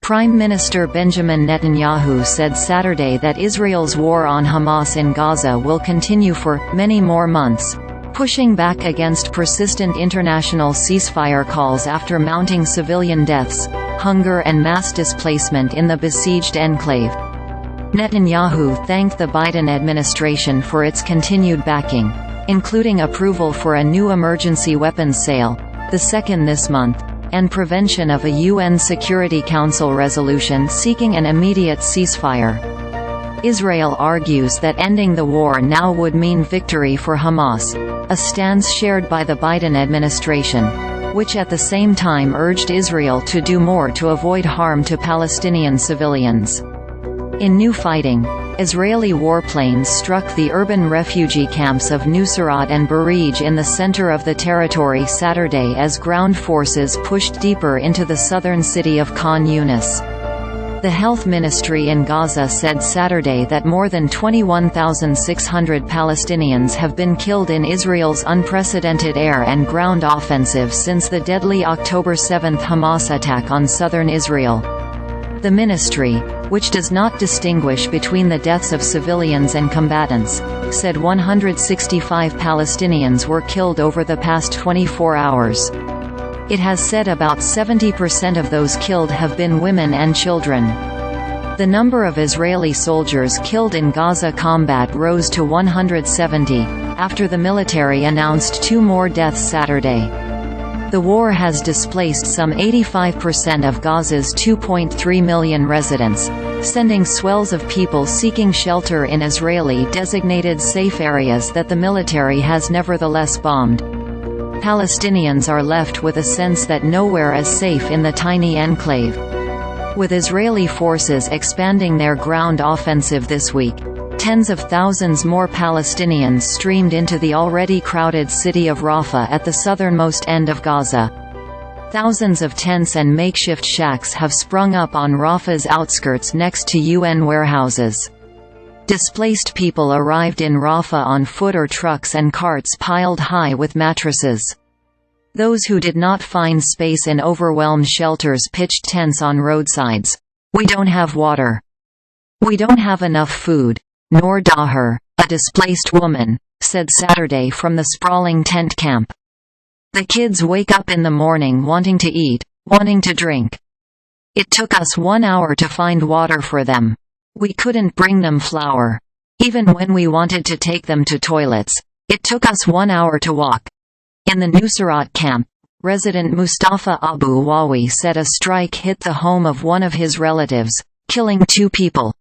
Prime Minister Benjamin Netanyahu said Saturday that Israel's war on Hamas in Gaza will continue for many more months, pushing back against persistent international ceasefire calls after mounting civilian deaths, hunger and mass displacement in the besieged enclave. Netanyahu thanked the Biden administration for its continued backing, including approval for a new emergency weapons sale, the second this month, and prevention of a UN Security Council resolution seeking an immediate ceasefire. Israel argues that ending the war now would mean victory for Hamas, a stance shared by the Biden administration, which at the same time urged Israel to do more to avoid harm to Palestinian civilians. In new fighting, Israeli warplanes struck the urban refugee camps of Nuseirat and Bureij in the center of the territory Saturday as ground forces pushed deeper into the southern city of Khan Younis. The health ministry in Gaza said Saturday that more than 21,600 Palestinians have been killed in Israel's unprecedented air and ground offensive since the deadly October 7 Hamas attack on southern Israel. The ministry, which does not distinguish between the deaths of civilians and combatants, said 165 Palestinians were killed over the past 24 hours. It has said about 70% of those killed have been women and children. The number of Israeli soldiers killed in Gaza combat rose to 170, after the military announced 2 more deaths Saturday. The war has displaced some 85% of Gaza's 2.3 million residents, sending swells of people seeking shelter in Israeli-designated safe areas that the military has nevertheless bombed. Palestinians are left with a sense that nowhere is safe in the tiny enclave. With Israeli forces expanding their ground offensive this week, tens of thousands more Palestinians streamed into the already crowded city of Rafah at the southernmost end of Gaza. Thousands of tents and makeshift shacks have sprung up on Rafah's outskirts next to UN warehouses. Displaced people arrived in Rafah on foot or trucks and carts piled high with mattresses. Those who did not find space in overwhelmed shelters pitched tents on roadsides. "We don't have water. We don't have enough food," Nour Daher, a displaced woman, said Saturday from the sprawling tent camp. "The kids wake up in the morning wanting to eat, wanting to drink. It took us 1 hour to find water for them. We couldn't bring them flour. Even when we wanted to take them to toilets, it took us 1 hour to walk." In the Nuseirat camp, resident Mustafa Abu Wawee said a strike hit the home of one of his relatives, killing 2 people.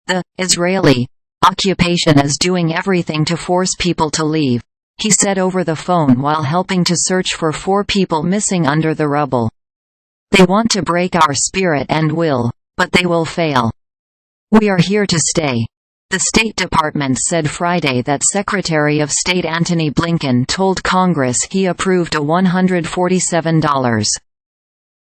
"The Israeli occupation is doing everything to force people to leave," he said over the phone while helping to search for 4 people missing under the rubble. "They want to break our spirit and will, but they will fail. We are here to stay." The State Department said Friday that Secretary of State Antony Blinken told Congress he approved a $147